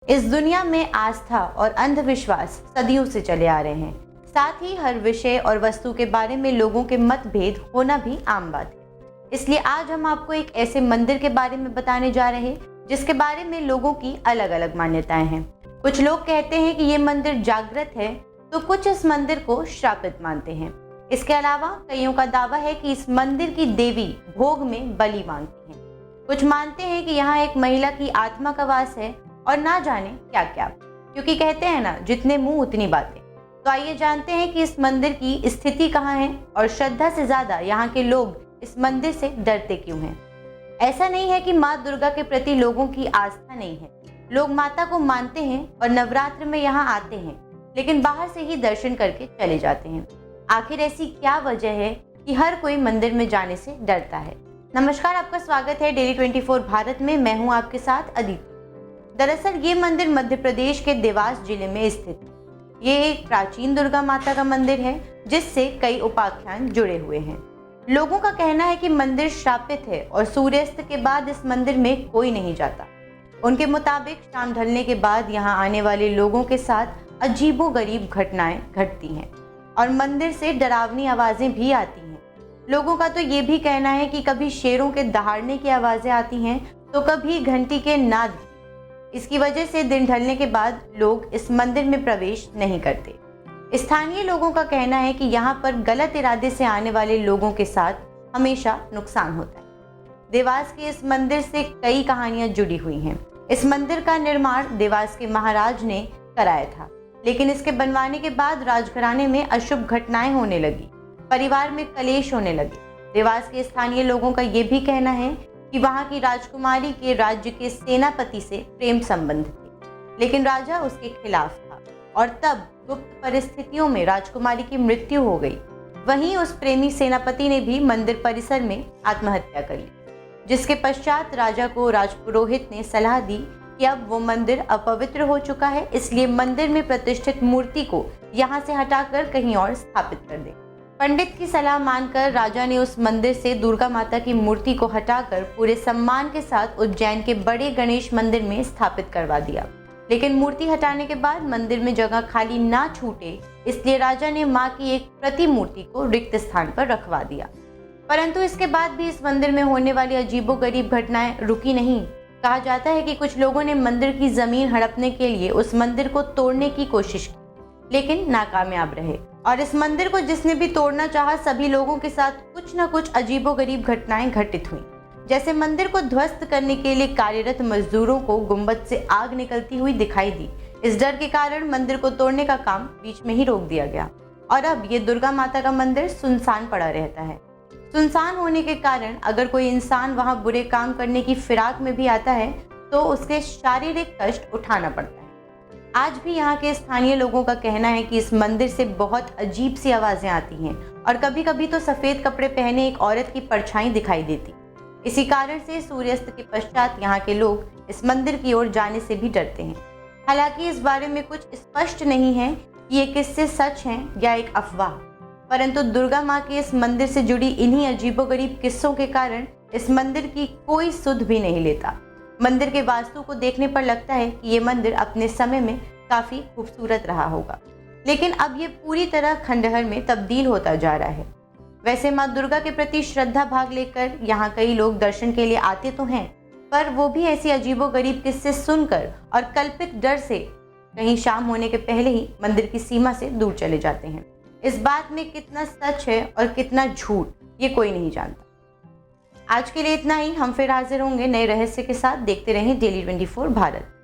इस दुनिया में आस्था और अंधविश्वास सदियों से चले आ रहे हैं। साथ ही हर विषय और वस्तु के बारे में लोगों के मतभेद होना भी आम बात है। इसलिए आज हम आपको एक ऐसे मंदिर के बारे में बताने जा रहे हैं जिसके बारे में लोगों की अलग अलग मान्यताएं हैं। कुछ लोग कहते हैं कि ये मंदिर जागृत है, तो कुछ इस मंदिर को श्रापित मानते हैं। इसके अलावा कईयों का दावा है कि इस मंदिर की देवी भोग में बलि मांगती हैं। कुछ मानते हैं कि यहाँ एक महिला की आत्मा का वास है और ना जाने क्या क्या, क्योंकि कहते हैं ना, जितने मुंह उतनी बातें। तो आइए जानते हैं कि इस मंदिर की स्थिति कहाँ है और श्रद्धा से ज्यादा यहाँ के लोग इस मंदिर से डरते क्यों हैं। ऐसा नहीं है कि माँ दुर्गा के प्रति लोगों की आस्था नहीं है। लोग माता को मानते हैं और नवरात्र में यहाँ आते हैं, लेकिन बाहर से ही दर्शन करके चले जाते हैं। आखिर ऐसी क्या वजह है कि हर कोई मंदिर में जाने से डरता है। नमस्कार, आपका स्वागत है डेली 24 भारत में। मैं हूँ आपके साथ अदिति। दरअसल ये मंदिर मध्य प्रदेश के देवास जिले में स्थित है। ये एक प्राचीन दुर्गा माता का मंदिर है जिससे कई उपाख्यान जुड़े हुए हैं। लोगों का कहना है कि मंदिर श्रापित है और सूर्यास्त के बाद इस मंदिर में कोई नहीं जाता। उनके मुताबिक शाम ढलने के बाद यहाँ आने वाले लोगों के साथ अजीबोगरीब घटनाएं घटती हैं और मंदिर से डरावनी आवाजें भी आती हैं। लोगों का तो ये भी कहना है कि कभी शेरों के दहाड़ने की आवाजें आती हैं तो कभी घंटी के नाद। इसकी वजह से दिन ढलने के बाद लोग इस मंदिर में प्रवेश नहीं करते। स्थानीय लोगों का कहना है कि यहाँ पर गलत इरादे से आने वाले लोगों के साथ हमेशा नुकसान होता है। देवास के इस मंदिर से कई कहानियां जुड़ी हुई हैं। इस मंदिर का निर्माण देवास के महाराज ने कराया था, लेकिन इसके बनवाने के बाद राजघराने में अशुभ घटनाएं होने लगी, परिवार में कलेश होने लगे। देवास के स्थानीय लोगों का ये भी कहना है कि वहां की राजकुमारी के राज्य के सेनापति से प्रेम संबंध थे, लेकिन राजा उसके खिलाफ था और तब गुप्त परिस्थितियों में राजकुमारी की मृत्यु हो गई। वहीं उस प्रेमी सेनापति ने भी मंदिर परिसर में आत्महत्या कर ली, जिसके पश्चात राजा को राजपुरोहित ने सलाह दी कि अब वो मंदिर अपवित्र हो चुका है, इसलिए मंदिर में प्रतिष्ठित मूर्ति को यहाँ से हटाकर कहीं और स्थापित कर दे। पंडित की सलाह मानकर राजा ने उस मंदिर से दुर्गा माता की मूर्ति को हटाकर पूरे सम्मान के साथ उज्जैन के बड़े गणेश मंदिर में स्थापित करवा दिया। लेकिन मूर्ति हटाने के बाद मंदिर में जगह खाली ना छूटे, इसलिए राजा ने मां की एक प्रतिमूर्ति को रिक्त स्थान पर रखवा दिया। परंतु इसके बाद भी इस मंदिर में होने वाली अजीबोगरीब घटनाएं रुकी नहीं। कहा जाता है कि कुछ लोगों ने मंदिर की जमीन हड़पने के लिए उस मंदिर को तोड़ने की कोशिश की, लेकिन नाकामयाब रहे। और इस मंदिर को जिसने भी तोड़ना चाहा, सभी लोगों के साथ कुछ न कुछ अजीबोगरीब घटनाएं घटित हुई। जैसे मंदिर को ध्वस्त करने के लिए कार्यरत मजदूरों को गुंबद से आग निकलती हुई दिखाई दी। इस डर के कारण मंदिर को तोड़ने का काम बीच में ही रोक दिया गया और अब ये दुर्गा माता का मंदिर सुनसान पड़ा रहता है। सुनसान होने के कारण अगर कोई इंसान वहां बुरे काम करने की फिराक में भी आता है तो उसके शारीरिक कष्ट उठाना पड़ता है। आज भी यहाँ के स्थानीय लोगों का कहना है कि इस मंदिर से बहुत अजीब सी आवाजें आती हैं और कभी कभी तो सफेद कपड़े पहने एक औरत की परछाई दिखाई देती। इसी कारण से सूर्यास्त के पश्चात यहाँ के लोग इस मंदिर की ओर जाने से भी डरते हैं। हालांकि इस बारे में कुछ स्पष्ट नहीं है कि ये किस्से सच हैं या एक अफवाह, परंतु दुर्गा माँ के इस मंदिर से जुड़ी इन्हीं अजीबोगरीब किस्सों के कारण इस मंदिर की कोई सुध भी नहीं लेता। मंदिर के वास्तु को देखने पर लगता है कि ये मंदिर अपने समय में काफी खूबसूरत रहा होगा, लेकिन अब ये पूरी तरह खंडहर में तब्दील होता जा रहा है। वैसे माँ दुर्गा के प्रति श्रद्धा भाग लेकर यहाँ कई लोग दर्शन के लिए आते तो हैं, पर वो भी ऐसी अजीबोगरीब किस्से सुनकर और कल्पित डर से कहीं शाम होने के पहले ही मंदिर की सीमा से दूर चले जाते हैं। इस बात में कितना सच है और कितना झूठ, ये कोई नहीं जानता। आज के लिए इतना ही। हम फिर हाजिर होंगे नए रहस्य के साथ। देखते रहें डेली 24 भारत।